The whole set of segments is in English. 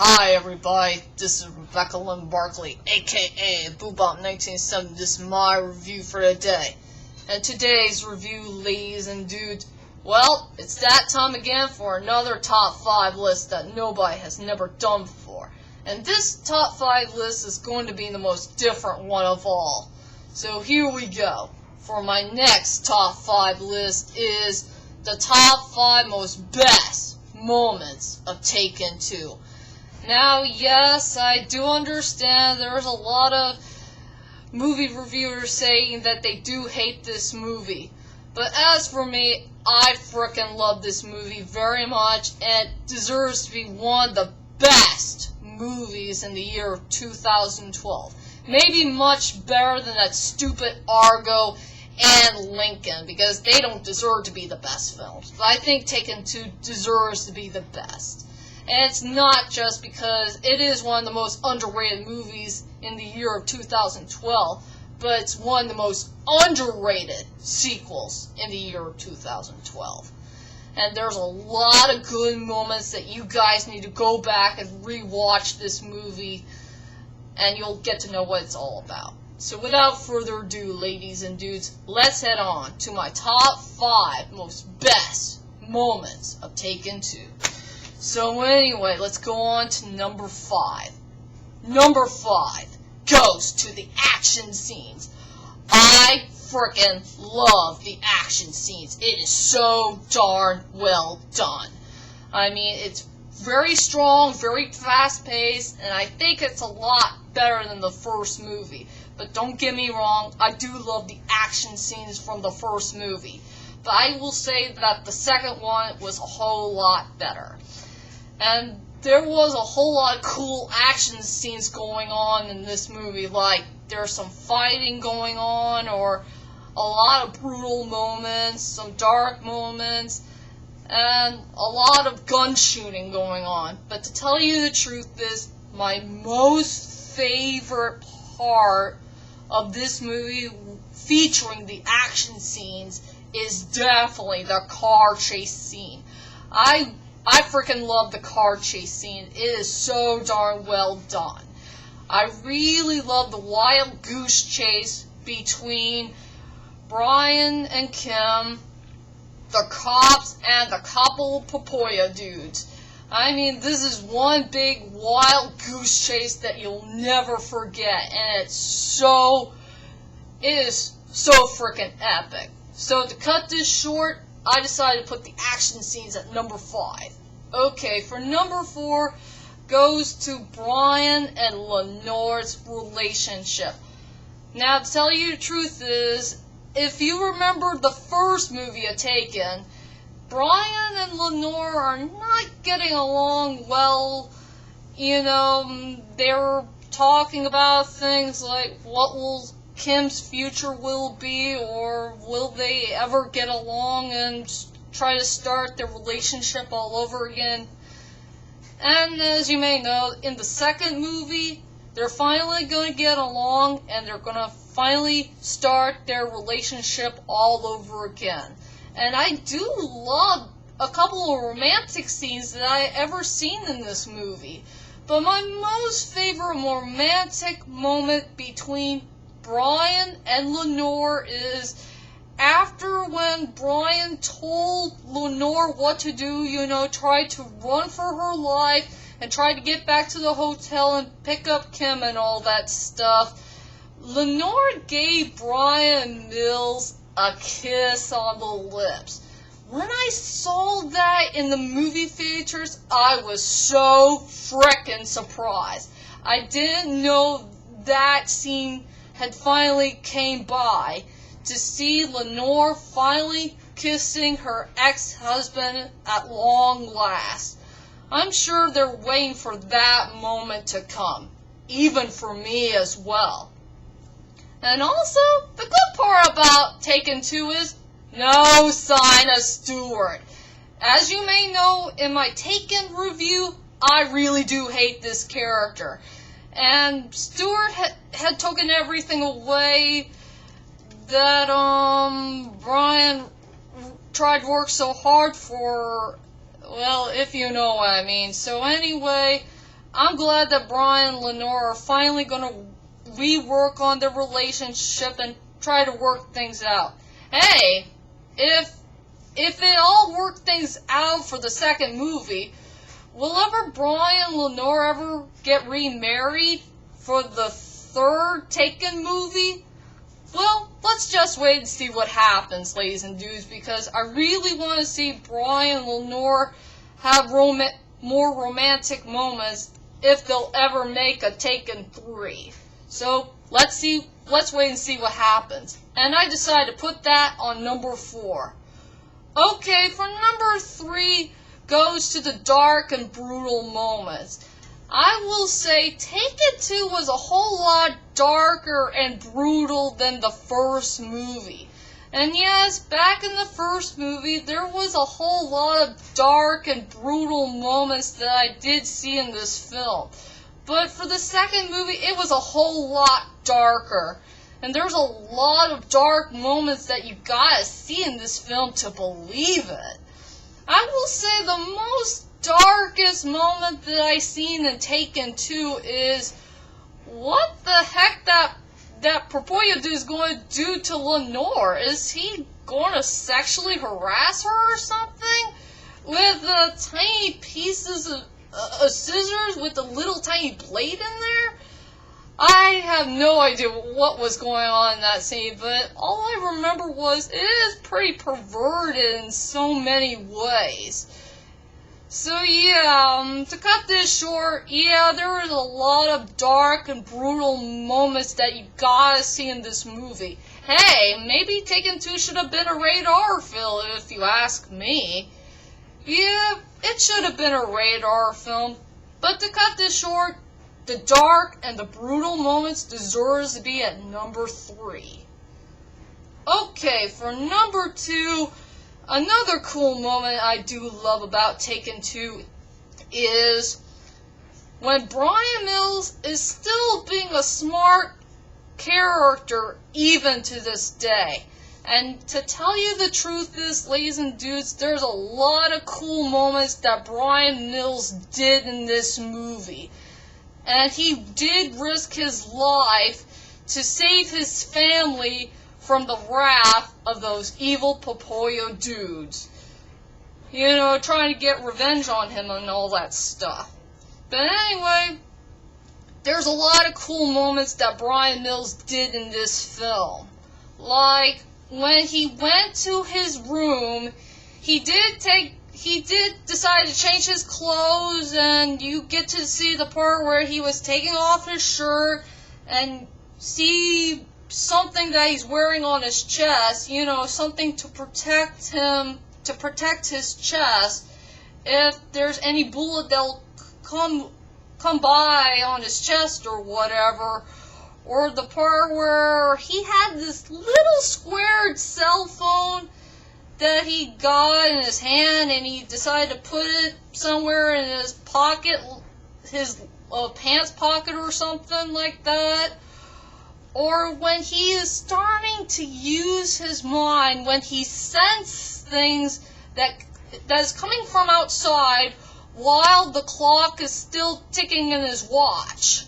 Hi everybody, this is Rebecca Lynn Barkley, aka Boobop1970. This is my review for today. And today's review, ladies and dudes, well, it's that time again for another top 5 list that nobody has never done before. And this top 5 list is going to be the most different one of all. So here we go. For my next top 5 list is the top 5 most best moments of Taken 2. Now, yes, I do understand there's a lot of movie reviewers saying that they do hate this movie. But as for me, I frickin' love this movie very much, and it deserves to be one of the best movies in the year of 2012. Maybe much better than that stupid Argo and Lincoln, because they don't deserve to be the best films. But I think Taken 2 deserves to be the best. And it's not just because it is one of the most underrated movies in the year of 2012, but it's one of the most underrated sequels in the year of 2012. And there's a lot of good moments that you guys need to go back and rewatch this movie, and you'll get to know what it's all about. So without further ado, ladies and dudes, let's head on to my top 5 most best moments of Taken 2. So anyway, let's go on to number 5. Number 5 goes to the action scenes. I frickin' love the action scenes. It is so darn well done. I mean, it's very strong, very fast-paced, and I think it's a lot better than the first movie. But don't get me wrong, I do love the action scenes from the first movie. But I will say that the second one was a whole lot better. And there was a whole lot of cool action scenes going on in this movie, like there's some fighting going on, or a lot of brutal moments, some dark moments, and a lot of gun shooting going on. But to tell you the truth is, my most favorite part of this movie featuring the action scenes is definitely the car chase scene. I freaking love the car chase scene. It is so darn well done. I really love the wild goose chase between Brian and Kim, the cops, and the couple Papoya dudes. I mean, this is one big wild goose chase that you'll never forget, and it is so freaking epic. So to cut this short, I decided to put the action scenes at number 5. Okay, for number 4 goes to Brian and Lenore's relationship. Now, to tell you the truth is, if you remember the first movie of Taken, Brian and Lenore are not getting along well. You know, they're talking about things like what will Kim's future will be, or will they ever get along and try to start their relationship all over again. And as you may know, in the second movie, they're finally going to get along, and they're going to finally start their relationship all over again. And I do love a couple of romantic scenes that I ever seen in this movie. But my most favorite romantic moment between Brian and Lenore is after when Brian told Lenore what to do, tried to run for her life and tried to get back to the hotel and pick up Kim and all that stuff. Lenore gave Brian Mills a kiss on the lips. When I saw that in the movie theaters, I was so frickin' surprised. I didn't know that scene had finally came by. To see Lenore finally kissing her ex-husband at long last. I'm sure they're waiting for that moment to come, even for me as well. And also, the good part about Taken 2 is no sign of Stuart. As you may know, in my Taken review, I really do hate this character. And Stuart had taken everything away that Brian tried to work so hard for, well, if you know what I mean. So anyway, I'm glad that Brian and Lenore are finally gonna rework on their relationship and try to work things out. Hey, if they all work things out for the second movie, will ever Brian and Lenore ever get remarried for the third Taken movie? Well, let's just wait and see what happens, ladies and dudes, because I really want to see Brian and Lenore have more romantic moments if they'll ever make a Taken 3. So, let's wait and see what happens. And I decided to put that on number 4. Okay, for number 3 goes to the dark and brutal moments. I will say Taken 2 was a whole lot darker and brutal than the first movie. And yes, back in the first movie, there was a whole lot of dark and brutal moments that I did see in this film. But for the second movie, it was a whole lot darker. And there's a lot of dark moments that you gotta see in this film to believe it. I will say the most darkest moment that I seen in Taken 2 is what the heck that Propoyo dude is going to do to Lenore. Is he going to sexually harass her or something? With tiny pieces of scissors with a little tiny blade in there? I have no idea what was going on in that scene, but all I remember was it is pretty perverted in so many ways. So yeah, to cut this short, yeah, there was a lot of dark and brutal moments that you gotta see in this movie. Hey, maybe Taken 2 should have been a rated R film, if you ask me. Yeah, it should have been a rated R film. But to cut this short, the dark and the brutal moments deserves to be at number 3. Okay, for number 2, another cool moment I do love about Taken 2 is when Brian Mills is still being a smart character even to this day. And to tell you the truth is, ladies and dudes, there's a lot of cool moments that Brian Mills did in this movie. And he did risk his life to save his family from the wrath of those evil Popoyo dudes. You know, trying to get revenge on him and all that stuff. But anyway, there's a lot of cool moments that Brian Mills did in this film. Like, when he went to his room, he did decide to change his clothes, and you get to see the part where he was taking off his shirt and see something that he's wearing on his chest, you know, something to protect him, to protect his chest if there's any bullet that'll come by on his chest or whatever. Or the part where he had this little squared cell phone that he got in his hand, and he decided to put it somewhere in his pocket, his pants pocket or something like that. Or when he is starting to use his mind, when he senses things that is coming from outside while the clock is still ticking in his watch.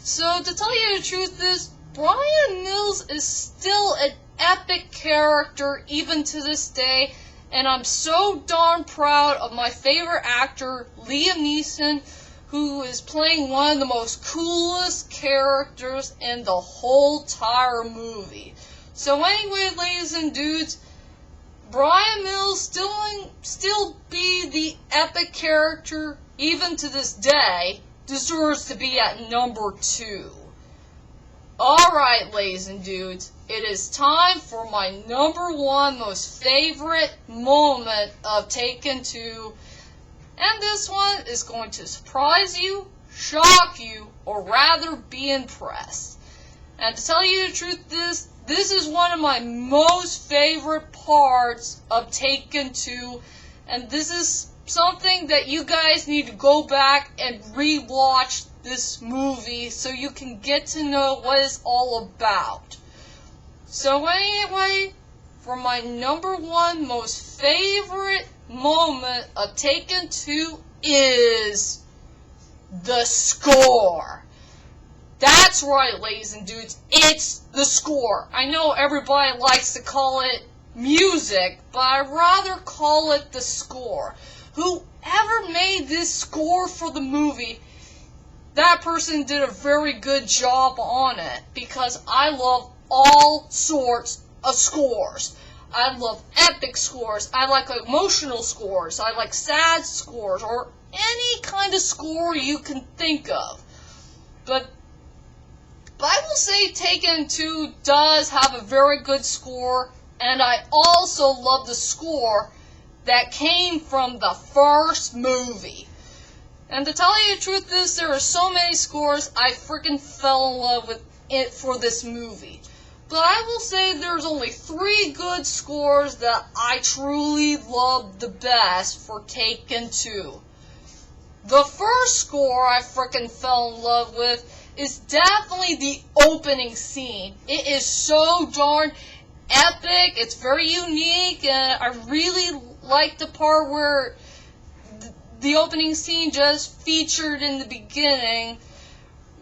So to tell you the truth is, Brian Mills is still an epic character even to this day, and I'm so darn proud of my favorite actor, Liam Neeson, who is playing one of the most coolest characters in the whole entire movie. So anyway, ladies and dudes, Brian Mills still be the epic character even to this day, deserves to be at number 2. Alright, ladies and dudes, it is time for my number 1 most favorite moment of Taken 2. And this one is going to surprise you, shock you, or rather be impressed. And to tell you the truth, this is one of my most favorite parts of Taken 2. And this is something that you guys need to go back and rewatch this movie so you can get to know what it's all about. So anyway, for my number 1 most favorite moment of Taken 2 is the score. That's right, ladies and dudes, it's the score. I know everybody likes to call it music, but I'd rather call it the score. Whoever made this score for the movie, that person did a very good job on it, because I love all sorts of scores. I love epic scores, I like emotional scores, I like sad scores, or any kind of score you can think of. But I will say Taken 2 does have a very good score, and I also love the score that came from the first movie. And to tell you the truth is, there are so many scores, I freaking fell in love with it for this movie. But I will say there's only 3 good scores that I truly love the best for Taken 2. The first score I freaking fell in love with is definitely the opening scene. It is so darn epic, it's very unique, and I really like the part where the opening scene just featured in the beginning,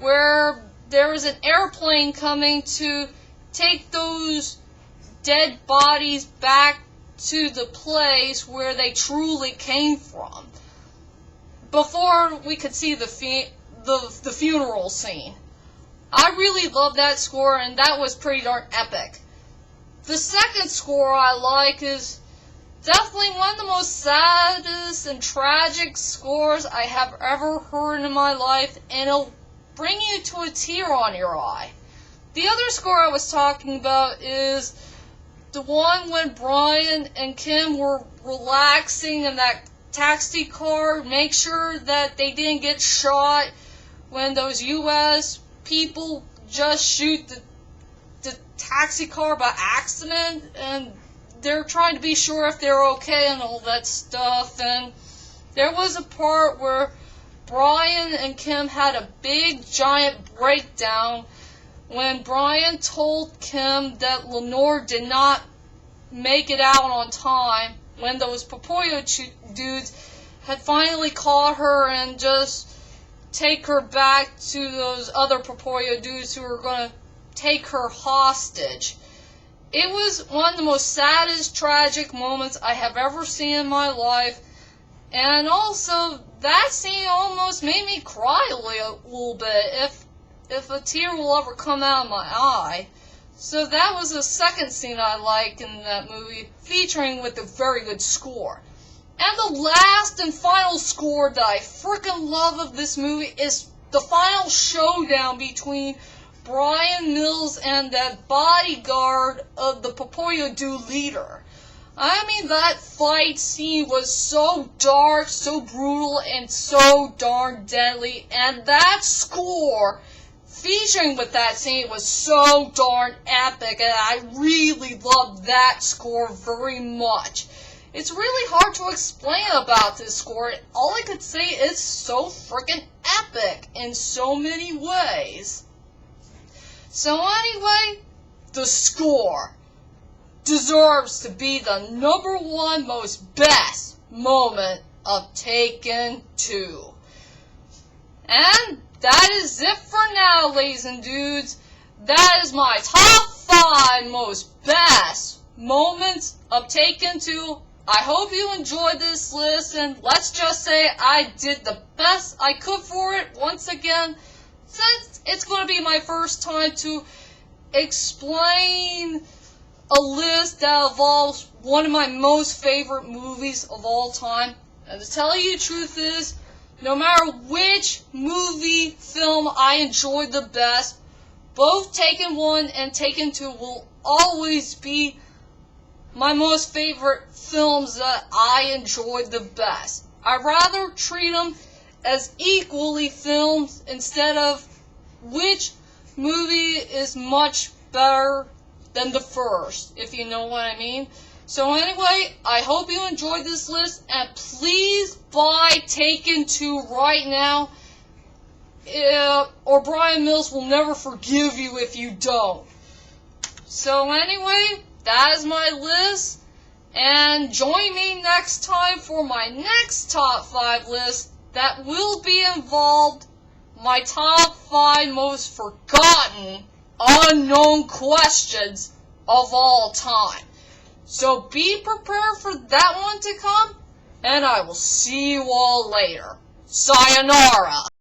where there was an airplane coming to take those dead bodies back to the place where they truly came from, before we could see the funeral scene. I really love that score, and that was pretty darn epic. The second score I like is definitely one of the most saddest and tragic scores I have ever heard in my life, and it'll bring you to a tear on your eye. The other score I was talking about is the one when Brian and Kim were relaxing in that taxi car, make sure that they didn't get shot when those U.S. people just shoot the taxi car by accident, and they're trying to be sure if they're okay and all that stuff. And there was a part where Brian and Kim had a big giant breakdown when Brian told Kim that Lenore did not make it out on time, when those Popoyo dudes had finally caught her and just take her back to those other Popoyo dudes who were going to take her hostage. It was one of the most saddest, tragic moments I have ever seen in my life, and also that scene almost made me cry a little bit, if a tear will ever come out of my eye. So that was the second scene I liked in that movie, featuring with a very good score. And the last and final score that I freaking love of this movie is the final showdown between Brian Mills and that bodyguard of the Popoyo dude leader. I mean, that fight scene was so dark, so brutal, and so darn deadly, and that score featuring with that scene was so darn epic, and I really loved that score very much. It's really hard to explain about this score. All I could say is so freaking epic in so many ways. So anyway, the score deserves to be the #1 most best moment of Taken 2. And that is it for now, ladies and dudes. That is my top 5 most best moments of Taken 2. I hope you enjoyed this list, and let's just say I did the best I could for it once again, since it's going to be my first time to explain a list that involves one of my most favorite movies of all time. And to tell you the truth is, no matter which movie film I enjoyed the best, both Taken 1 and Taken 2 will always be my most favorite films that I enjoyed the best. I'd rather treat them as equally films instead of which movie is much better than the first, if you know what I mean. So anyway, I hope you enjoyed this list, and please buy Taken 2 right now, or Brian Mills will never forgive you if you don't. So anyway, that is my list, and join me next time for my next top 5 list that will be involved my top 5 most forgotten, unknown questions of all time. So be prepared for that one to come, and I will see you all later. Sayonara!